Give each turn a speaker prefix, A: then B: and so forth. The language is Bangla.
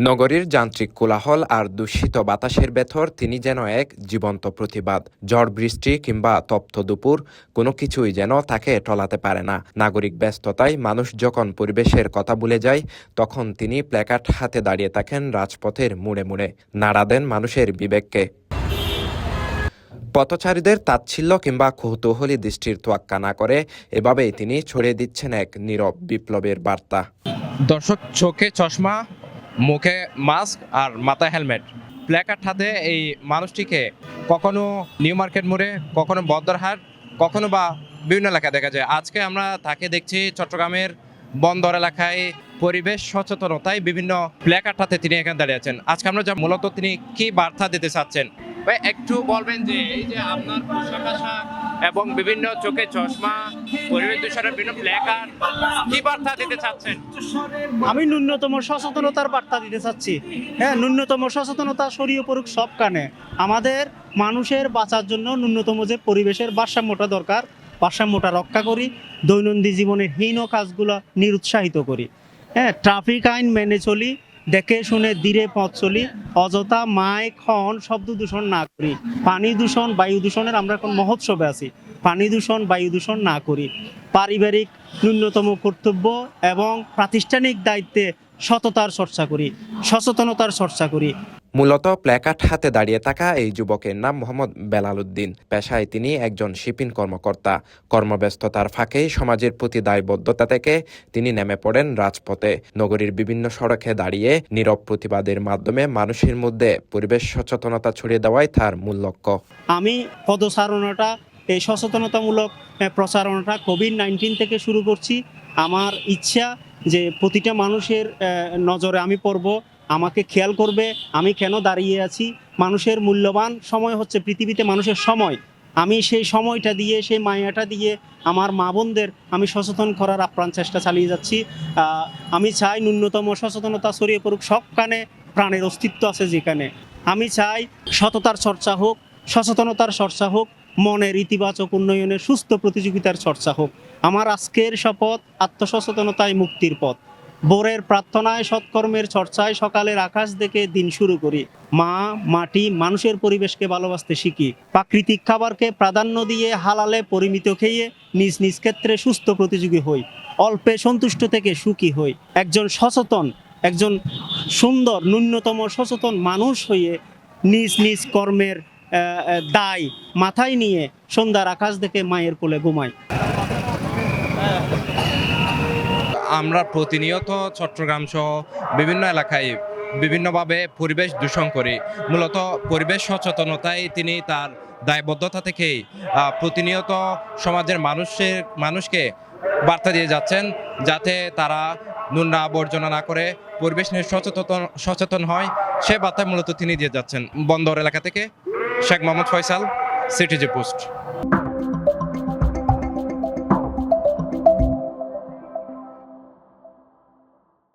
A: নগরীর যান্ত্রিক কোলাহল আর দূষিত বাতাসের ভেতর তিনি যেন এক জীবন্ত প্রতিবাদ। ঝড় বৃষ্টি কিংবা তপ্ত দুপুর কোনো কিছুই যেন তাকে টলাতে পারে না। নাগরিক ব্যস্ততায় মানুষ যখন পরিবেশের কথা ভুলে যায়, তখন তিনি প্ল্যাকার্ড হাতে দাঁড়িয়ে থাকেন রাজপথের মোড়ে মোড়ে, নাড়া দেন মানুষের বিবেককে। পথচারীদের তাচ্ছিল্য কিংবা কৌতূহলী দৃষ্টির তোয়াক্কা না করে এভাবেই তিনি ছড়িয়ে দিচ্ছেন এক নীরব বিপ্লবের বার্তা।
B: দর্শক, চোখে চশমা, মুখে মাস্ক আর মাথায় হেলমেট, প্ল্যাকার্ড হাতে এই মানুষটিকে কখনো নিউ মার্কেট মোড়ে, কখনো বদরহাট, কখনো বা বিভিন্ন এলাকায় দেখা যায়। আজকে আমরা তাকে দেখছি চট্টগ্রামের বন্দর এলাকায় পরিবেশ সচেতনতায় বিভিন্ন প্ল্যাকার্ড হাতে তিনি এখানে দাঁড়িয়ে আছেন। আজকে আমরা যা মূলত তিনি কি বার্তা দিতে চাচ্ছেন, ভাই একটু বলবেন যে এই যে আপনার পোশাক আশাক এবং বিভিন্ন চোখে চশমা, পরিবেশ দূষণের বিভিন্ন প্ল্যাকার্ড, কি বার্তা দিতে চাচ্ছেন?
C: আমি ন্যূনতম সচেতনতার বার্তা দিতে চাচ্ছি। হ্যাঁ, ন্যূনতম সচেতনতা ছড়িয়ে পড়ুক সব কানে। আমাদের মানুষের বাঁচার জন্য ন্যূনতম যে পরিবেশের ভারসাম্যটা দরকার, ভারসাম্যটা রক্ষা করি, দৈনন্দিন জীবনের হীন কাজগুলো নিরুৎসাহিত করি। হ্যাঁ, ট্রাফিক আইন মেনে চলি, দেখে শুনে ধীরে পথ চলি, অযথা মাইক হর্ন শব্দ দূষণ না করি। পানি দূষণ, বায়ু দূষণের আমরা এখন মহোৎসবে আছি। পানি দূষণ, বায়ু দূষণ না করি। পারিবারিক ন্যূনতম কর্তব্য এবং প্রাতিষ্ঠানিক দায়িত্বে সততার চর্চা করি, সচেতনতার চর্চা করি।
A: মূলত প্ল্যাকার্ড হাতে দাঁড়িয়ে থাকা এই যুবকের নাম মোহাম্মদ বেলাল উদ্দিন। পেশায় তিনি একজন শিপিং কর্মকর্তা। কর্মব্যস্ততার ফাঁকেই সমাজের প্রতি দায়বদ্ধতা থেকে তিনি নেমে পড়েন রাজপথে। নগরীর বিভিন্ন সড়কে দাঁড়িয়ে নীরব প্রতিবাদের মাধ্যমে মানুষের মধ্যে পরিবেশ সচেতনতা ছড়িয়ে দেওয়াই তার মূল লক্ষ্য।
C: আমি পদচারণাটা, এই সচেতনতামূলক প্রচারণাটা কোভিড-19 থেকে শুরু করছি। আমার ইচ্ছা যে প্রতিটা মানুষের নজরে আমি পড়ব, আমাকে খেয়াল করবে আমি কেন দাঁড়িয়ে আছি। মানুষের মূল্যবান সময় হচ্ছে পৃথিবীতে মানুষের সময়। আমি সেই সময়টা দিয়ে, সেই মায়াটা দিয়ে আমার মা বোনদের আমি সচেতন করার আপ্রাণ চেষ্টা চালিয়ে যাচ্ছি। আমি চাই ন্যূনতম সচেতনতা ছড়িয়ে পড়ুক সব কানে, প্রাণের অস্তিত্ব আছে যেখানে। আমি চাই সততার চর্চা হোক, সচেতনতার চর্চা হোক, মনের ইতিবাচক উন্নয়নের সুস্থ প্রতিযোগিতার চর্চা হোক। আমার আজকের শপথ, আত্মসচেতনতায় মুক্তির পথ। ভোরের প্রার্থনায়, সৎকর্মের চর্চায় সকালের আকাশ দেখে দিন শুরু করি। মা, মাটি, মানুষের পরিবেশকে ভালোবাসতে শিখি। প্রাকৃতিক খাবারকে প্রাধান্য দিয়ে হালালে পরিমিত খেয়ে নিজ নিজ ক্ষেত্রে সুস্থ প্রতিযোগী হই। অল্পে সন্তুষ্ট থেকে সুখী হই। একজন সচেতন, একজন সুন্দর, ন্যূনতম সচেতন মানুষ হয়ে নিজ নিজ কর্মের দায় মাথায় নিয়ে সন্ধ্যার আকাশ দেখে মায়ের কোলে ঘুমাই।
B: আমরা প্রতিনিয়ত চট্টগ্রাম সহ বিভিন্ন এলাকায় বিভিন্নভাবে পরিবেশ দূষণ করি। মূলত পরিবেশ সচেতনতায় তিনি তার দায়বদ্ধতা থেকেই প্রতিনিয়ত সমাজের মানুষকে বার্তা দিয়ে যাচ্ছেন, যাতে তারা নোংরা আবর্জনা না করে পরিবেশ নিয়ে সচেতন হয়। সে বার্তা মূলত তিনি দিয়ে যাচ্ছেন। বন্দর এলাকা থেকে শেখ মোহাম্মদ ফয়সাল, সিটিজি পোস্ট।